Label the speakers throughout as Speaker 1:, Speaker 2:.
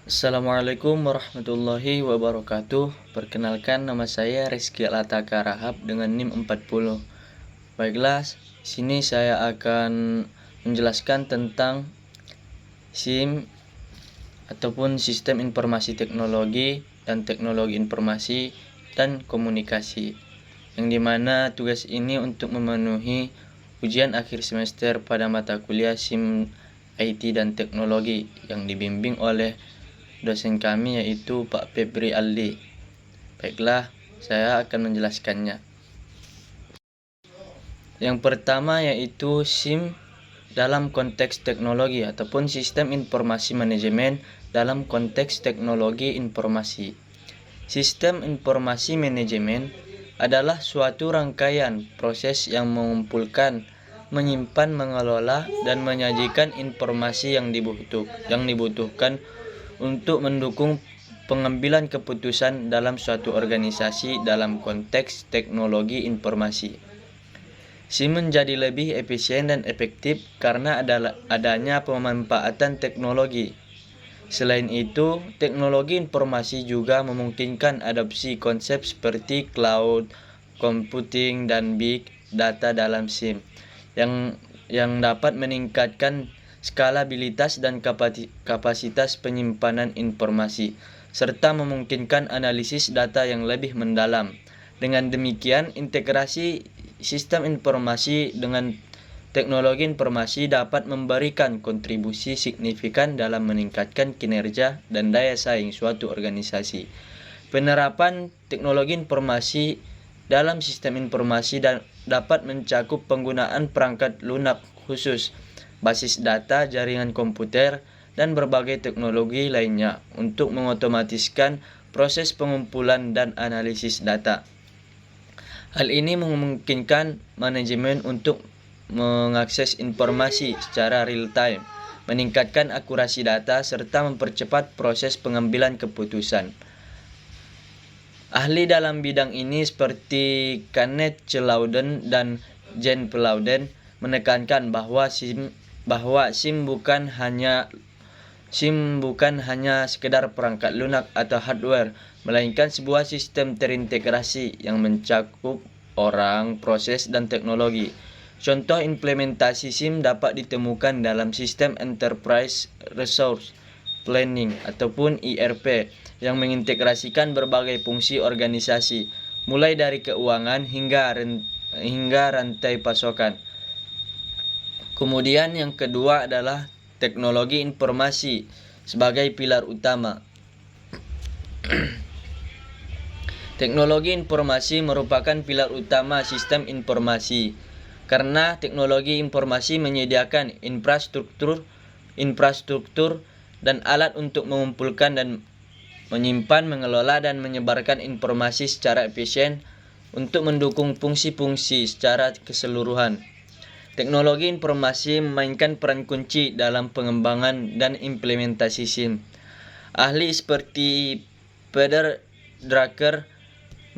Speaker 1: Assalamualaikum warahmatullahi wabarakatuh. Perkenalkan, nama saya Rizky Alataka Rahab dengan NIM 40. Baiklah, sini saya akan menjelaskan tentang SIM ataupun Sistem Informasi Teknologi dan Teknologi Informasi dan Komunikasi, yang dimana tugas ini untuk memenuhi ujian akhir semester pada mata kuliah SIM IT dan Teknologi yang dibimbing oleh dosen kami, yaitu Pak Febri Aldi. Baiklah, saya akan menjelaskannya. Yang pertama yaitu SIM dalam konteks teknologi ataupun Sistem Informasi Manajemen dalam konteks teknologi informasi. Sistem Informasi Manajemen adalah suatu rangkaian proses yang mengumpulkan, menyimpan, mengelola, dan menyajikan informasi yang dibutuhkan untuk mendukung pengambilan keputusan dalam suatu organisasi dalam konteks teknologi informasi. SIM menjadi lebih efisien dan efektif karena adanya pemanfaatan teknologi. Selain itu, teknologi informasi juga memungkinkan adopsi konsep seperti cloud computing dan big data dalam SIM yang dapat meningkatkan skalabilitas dan kapasitas penyimpanan informasi, serta memungkinkan analisis data yang lebih mendalam. Dengan demikian, integrasi sistem informasi dengan teknologi informasi dapat memberikan kontribusi signifikan dalam meningkatkan kinerja dan daya saing suatu organisasi. Penerapan teknologi informasi dalam sistem informasi dapat mencakup penggunaan perangkat lunak khusus, basis data, jaringan komputer, dan berbagai teknologi lainnya untuk mengotomatiskan proses pengumpulan dan analisis data. Hal ini memungkinkan manajemen untuk mengakses informasi secara real time, meningkatkan akurasi data, serta mempercepat proses pengambilan keputusan. Ahli dalam bidang ini seperti Kenneth Celauden dan Jen Pelauden menekankan bahwa SIM bukan hanya sekedar perangkat lunak atau hardware, melainkan sebuah sistem terintegrasi yang mencakup orang, proses, dan teknologi. Contoh implementasi SIM dapat ditemukan dalam sistem Enterprise Resource Planning ataupun ERP yang mengintegrasikan berbagai fungsi organisasi, mulai dari keuangan hingga rantai pasokan. Kemudian yang kedua adalah teknologi informasi sebagai pilar utama. Teknologi informasi merupakan pilar utama sistem informasi karena teknologi informasi menyediakan infrastruktur dan alat untuk mengumpulkan dan menyimpan, mengelola, dan menyebarkan informasi secara efisien untuk mendukung fungsi-fungsi secara keseluruhan. Teknologi informasi memainkan peran kunci dalam pengembangan dan implementasi SIM. Ahli seperti Peter Drucker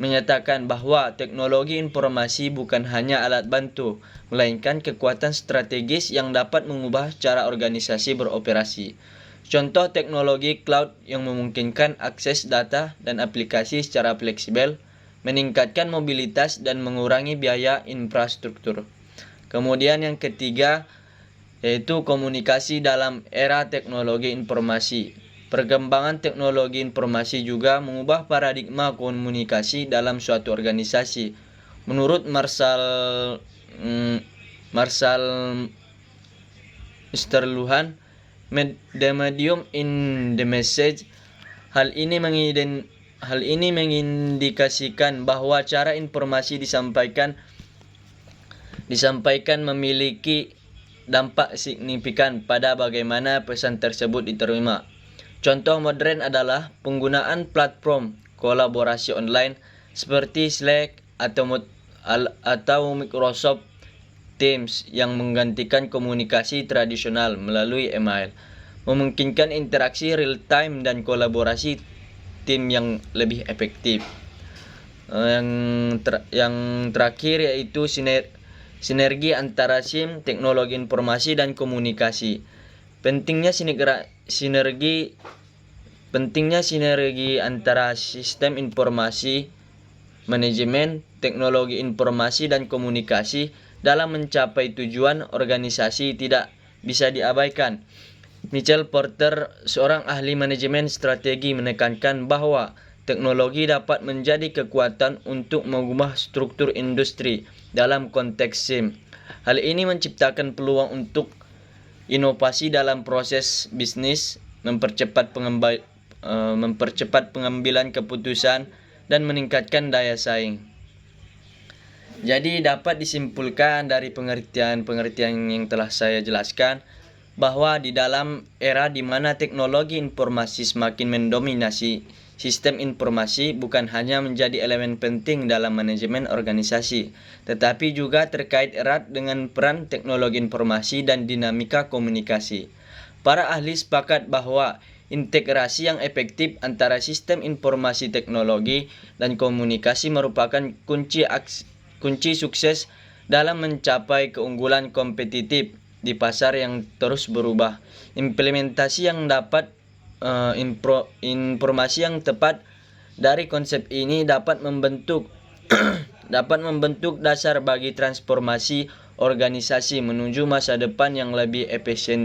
Speaker 1: menyatakan bahwa teknologi informasi bukan hanya alat bantu, melainkan kekuatan strategis yang dapat mengubah cara organisasi beroperasi. Contoh teknologi cloud yang memungkinkan akses data dan aplikasi secara fleksibel, meningkatkan mobilitas dan mengurangi biaya infrastruktur. Kemudian yang ketiga yaitu komunikasi dalam era teknologi informasi. Perkembangan teknologi informasi juga mengubah paradigma komunikasi dalam suatu organisasi. Menurut Marshall Luhan, the medium in the message. Hal ini mengindikasikan bahwa cara informasi disampaikan memiliki dampak signifikan pada bagaimana pesan tersebut diterima. Contoh modern adalah penggunaan platform kolaborasi online seperti Slack atau Microsoft Teams yang menggantikan komunikasi tradisional melalui email, memungkinkan interaksi real time dan kolaborasi tim yang lebih efektif. Yang terakhir yaitu sinergi antara SIM, teknologi informasi, dan komunikasi. Pentingnya sinergi Pentingnya sinergi antara sistem informasi, manajemen, teknologi informasi dan komunikasi dalam mencapai tujuan organisasi tidak bisa diabaikan. Michael Porter, seorang ahli manajemen strategi, menekankan bahwa teknologi dapat menjadi kekuatan untuk mengubah struktur industri dalam konteks SIM. Hal ini menciptakan peluang untuk inovasi dalam proses bisnis, mempercepat pengambilan keputusan, dan meningkatkan daya saing. Jadi dapat disimpulkan dari pengertian yang telah saya jelaskan bahwa di dalam era di mana teknologi informasi semakin mendominasi, sistem informasi bukan hanya menjadi elemen penting dalam manajemen organisasi, tetapi juga terkait erat dengan peran teknologi informasi dan dinamika komunikasi. Para ahli sepakat bahwa integrasi yang efektif antara sistem informasi teknologi dan komunikasi merupakan kunci sukses dalam mencapai keunggulan kompetitif di pasar yang terus berubah. Implementasi yang dapat informasi yang tepat dari konsep ini dapat membentuk dasar bagi transformasi organisasi menuju masa depan yang lebih efisien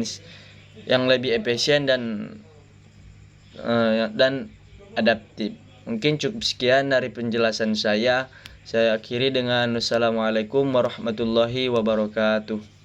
Speaker 1: dan adaptif. Mungkin cukup sekian dari penjelasan saya. Saya akhiri dengan wassalamualaikum warahmatullahi wabarakatuh.